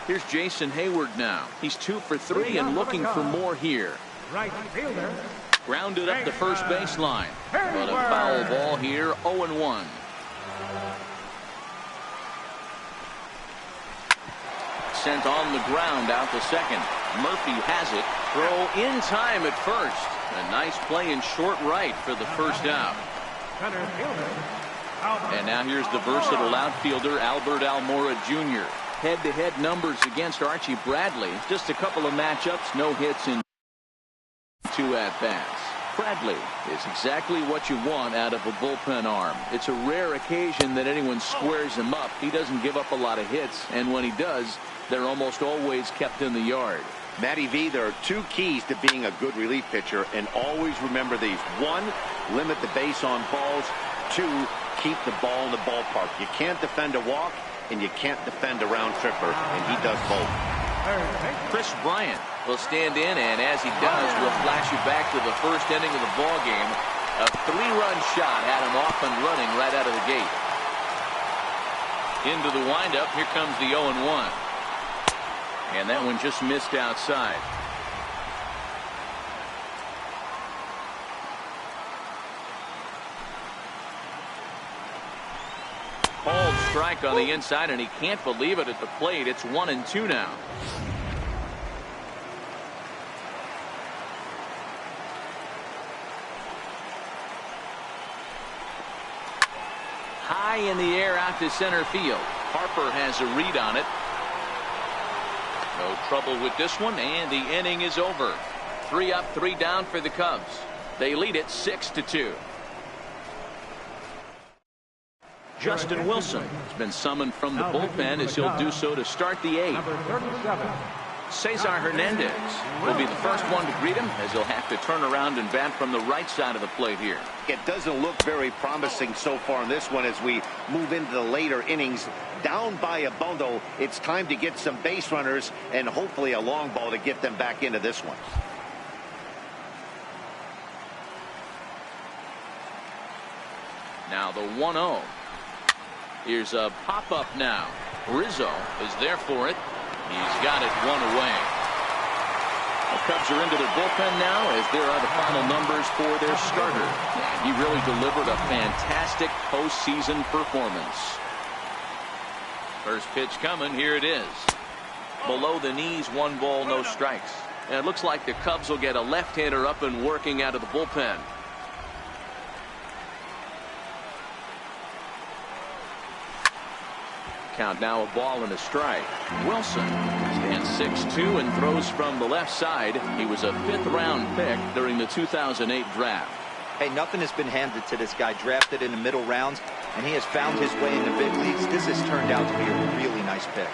Here's Jason Hayward now. He's 2 for 3 and looking for more here. Right fielder. Grounded up the first baseline. But a foul ball here, 0-1. Sent on the ground out to second. Murphy has it. Throw in time at first. A nice play in short right for the first out. Center fielder. And now here's the versatile outfielder Albert Almora Jr. Head-to-head numbers against Archie Bradley. Just a couple of matchups, no hits in 2 at-bats. Bradley is exactly what you want out of a bullpen arm. It's a rare occasion that anyone squares him up. He doesn't give up a lot of hits, and when he does, they're almost always kept in the yard. Matty V, there are 2 keys to being a good relief pitcher, and always remember these. 1, limit the base on balls. 2, keep the ball in the ballpark. You can't defend a walk, and you can't defend a round tripper, and he does both. Chris Bryant will stand in, and as he does, we'll flash you back to the first inning of the ball game. A 3-run shot had him off and running right out of the gate. Into the windup, here comes the 0-1. And that one just missed outside. Called strike on the inside, and he can't believe it at the plate. It's 1-2 now. High in the air out to center field. Harper has a read on it. No trouble with this one, and the inning is over. 3 up, 3 down for the Cubs. They lead it 6-2. Justin Wilson has been summoned from the bullpen as he'll do so to start the 8th. Number 37. Cesar Hernandez will be the first one to greet him as he'll have to turn around and bat from the right side of the plate here. It doesn't look very promising so far in this one as we move into the later innings. Down by a bundle, it's time to get some base runners and hopefully a long ball to get them back into this one. Now the 1-0. Here's a pop-up now. Rizzo is there for it. He's got it one away. The Cubs are into their bullpen now as there are the final numbers for their starter. And he really delivered a fantastic postseason performance. First pitch coming. Here it is. Below the knees, 1 ball, no strikes. And it looks like the Cubs will get a left-hander up and working out of the bullpen. Count now, a ball and a strike. Wilson stands 6'2" and throws from the left side. He was a 5th-round pick during the 2008 draft. Hey, nothing has been handed to this guy. Drafted in the middle rounds, and he has found his way in the big leagues. This has turned out to be a really nice pick.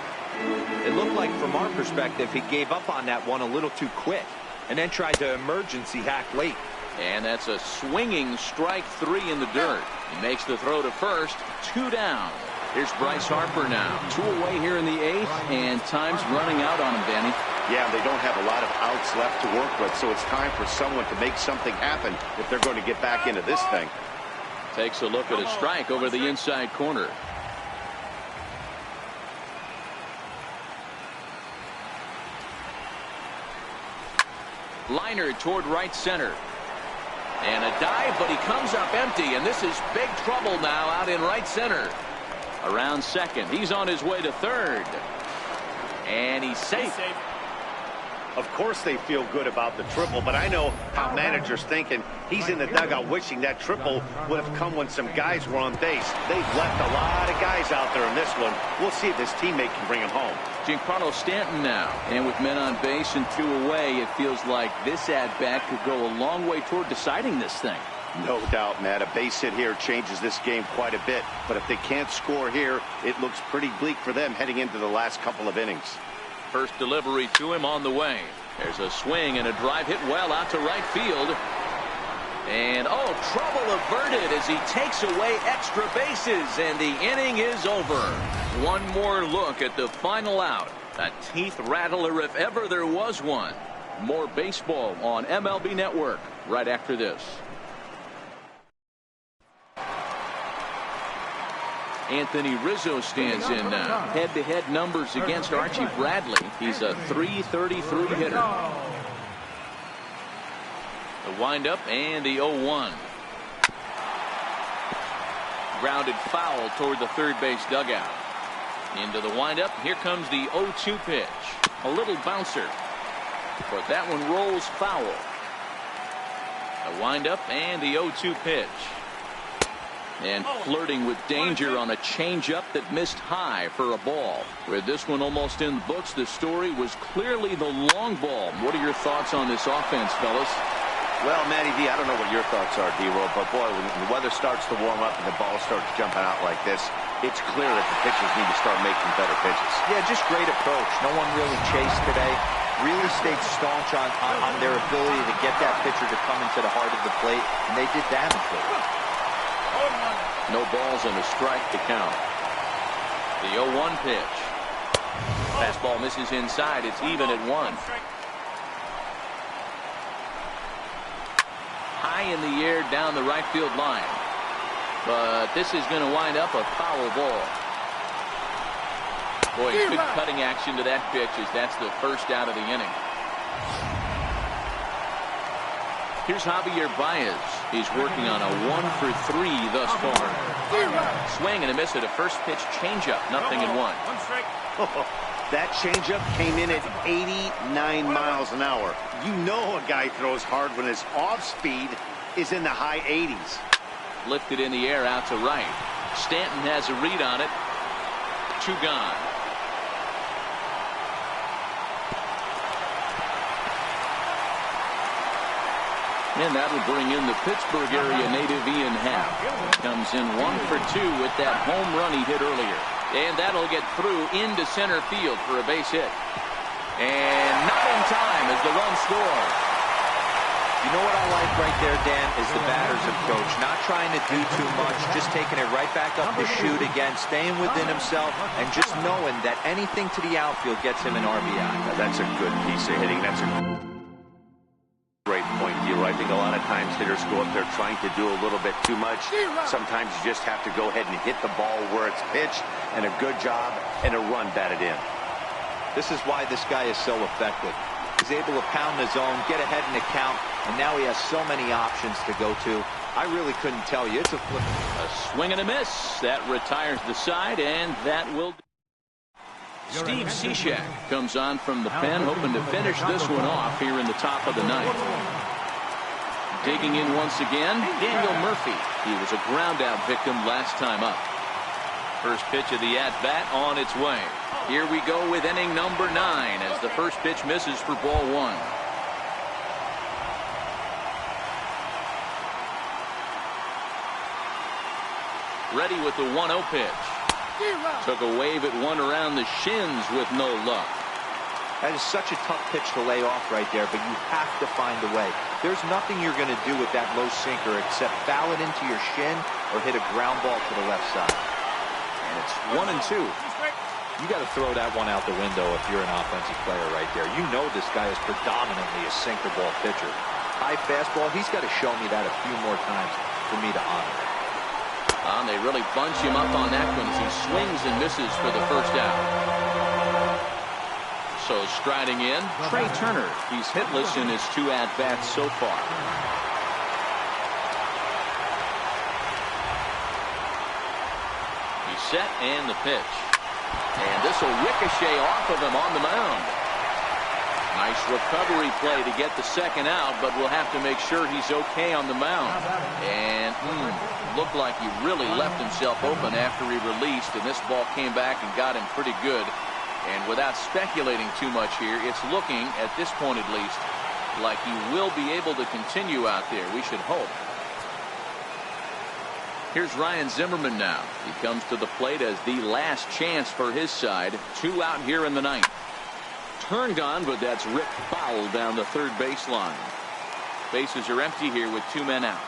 It looked like, from our perspective, he gave up on that one a little too quick and then tried to emergency hack late. And that's a swinging strike 3 in the dirt. He makes the throw to first. 2 down. Here's Bryce Harper now. 2 away here in the 8th, and time's running out on him, Danny. Yeah, they don't have a lot of outs left to work with, so it's time for someone to make something happen if they're going to get back into this thing. Takes a look at a strike over the inside corner. Liner toward right center. And a dive, but he comes up empty, and this is big trouble now out in right center. Around second. He's on his way to third. And he's safe. Of course they feel good about the triple, but I know how managers thinking. He's in the dugout wishing that triple would have come when some guys were on base. They've left a lot of guys out there in this one. We'll see if his teammate can bring him home. Giancarlo Stanton now. And with men on base and 2 away, it feels like this at-bat could go a long way toward deciding this thing. No doubt, Matt. A base hit here changes this game quite a bit. But if they can't score here, it looks pretty bleak for them heading into the last couple of innings. First delivery to him on the way. There's a swing and a drive hit well out to right field. And, oh, trouble averted as he takes away extra bases. And the inning is over. One more look at the final out. A teeth rattler if ever there was one. More baseball on MLB Network right after this. Anthony Rizzo stands in now. Head-to-head numbers against Archie Bradley. He's a .333 hitter. The windup and the 0-1. Grounded foul toward the third base dugout. Into the windup. Here comes the 0-2 pitch. A little bouncer. But that one rolls foul. The windup and the 0-2 pitch. And flirting with danger on a changeup that missed high for a ball. With this one almost in the books, the story was clearly the long ball. What are your thoughts on this offense, fellas? Well, Matty D, I don't know what your thoughts are, D-Roll, but boy, when the weather starts to warm up and the ball starts jumping out like this, it's clear that the pitchers need to start making better pitches. Yeah, just great approach. No one really chased today. Really stayed staunch on their ability to get that pitcher to come into the heart of the plate, and they did damage with it. No balls and a strike to count. The 0-1 pitch. Fastball misses inside. It's even at 1. High in the air down the right field line. But this is going to wind up a foul ball. Boy, good cutting action to that pitch as that's the first out of the inning. Here's Javier Baez. He's working on a 1-for-3 thus far. Swing and a miss at a first pitch changeup. 0-1. That changeup came in at 89 miles an hour. You know a guy throws hard when his off speed is in the high 80s. Lifted in the air out to right. Stanton has a read on it. 2 gone. And that'll bring in the Pittsburgh area native Ian Happ. Comes in 1-for-2 with that home run he hit earlier. And that'll get through into center field for a base hit. And not in time as the run scores. You know what I like right there, Dan, is the batter's approach. Not trying to do too much, just taking it right back up the chute again, staying within himself, and just knowing that anything to the outfield gets him an RBI. Now, that's a good piece of hitting. That's a great point, D-Roll. I think a lot of times hitters go up there trying to do a little bit too much. Sometimes you just have to go ahead and hit the ball where it's pitched, and a good job and a run batted in. This is why this guy is so effective. He's able to pound the zone, get ahead in the count, and now he has so many options to go to. I really couldn't tell you. It's a flip. A swing and a miss. That retires the side, and that will... Steve Cishek comes on from the pen, hoping to finish this one off here in the top of the ninth. Digging in once again, Daniel Murphy. He was a ground-out victim last time up. First pitch of the at-bat on its way. Here we go with inning number 9 as the first pitch misses for ball 1. Ready with the 1-0 pitch. Took a wave at one around the shins with no luck. That is such a tough pitch to lay off right there, but you have to find a way. There's nothing you're going to do with that low sinker except foul it into your shin or hit a ground ball to the left side. And it's 1-2. You got to throw that one out the window if you're an offensive player right there. You know this guy is predominantly a sinker ball pitcher. High fastball, he's got to show me that a few more times for me to honor it. They really bunch him up on that one as he swings and misses for the first out. So striding in, Trey Turner. He's hitless in his 2 at-bats so far. He's set and the pitch. And this will ricochet off of him on the mound. Nice recovery play to get the second out, but we'll have to make sure he's okay on the mound. And looked like he really left himself open after he released, and this ball came back and got him pretty good. And without speculating too much here, it's looking, at this point at least, like he will be able to continue out there. We should hope. Here's Ryan Zimmerman now. He comes to the plate as the last chance for his side. 2 out here in the 9th. Turned on, but that's ripped foul down the third baseline. Bases are empty here with 2 men out.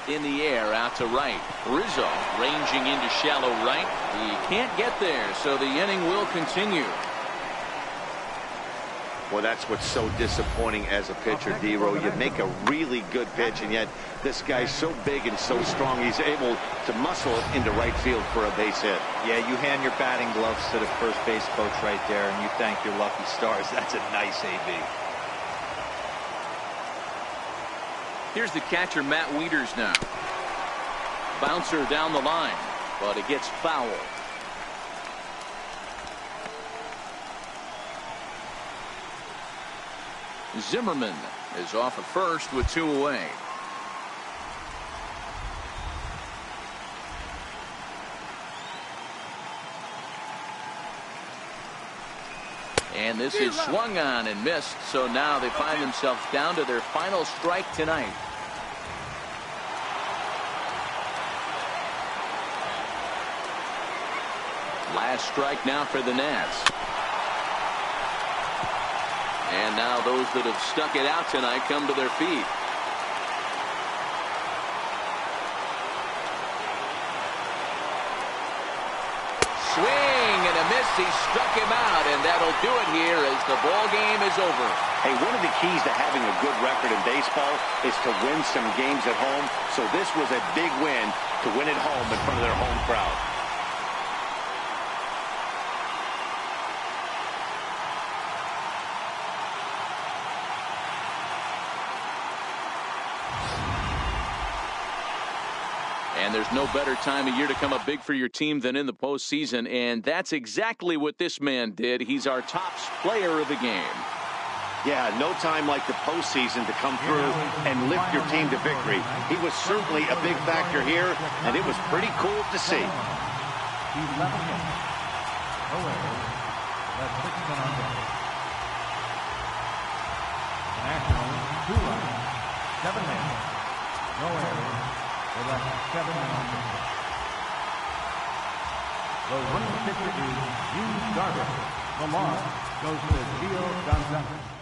In the air out to right. Rizzo ranging into shallow right. He can't get there, so the inning will continue. Well, that's what's so disappointing as a pitcher, D-Row. You make a really good pitch, and yet this guy's so big and so strong, he's able to muscle it into right field for a base hit. Yeah, you hand your batting gloves to the first base coach right there, and you thank your lucky stars. That's a nice AB. Here's the catcher, Matt Wieters now. Bouncer down the line, but it gets foul. Zimmerman is off at first with 2 away. And this is swung on and missed, so now they find themselves down to their final strike tonight. Last strike now for the Nats. And now those that have stuck it out tonight come to their feet. Swing and a miss. He struck him out, and that'll do it here as the ball game is over. Hey, one of the keys to having a good record in baseball is to win some games at home. So this was a big win to win at home in front of their home crowd. And there's no better time of year to come up big for your team than in the postseason, and that's exactly what this man did. He's our top player of the game. Yeah, no time like the postseason to come through and lift your team to victory. He was certainly a big factor here, and it was pretty cool to see. He's 11 hits. No errors. That's 6 men on base. The Nationals, 2 runs, 7 hits. No errors. They left 7 men on base. The winning pitcher is Hughes Garber. The loss goes to Gio Gonzalez.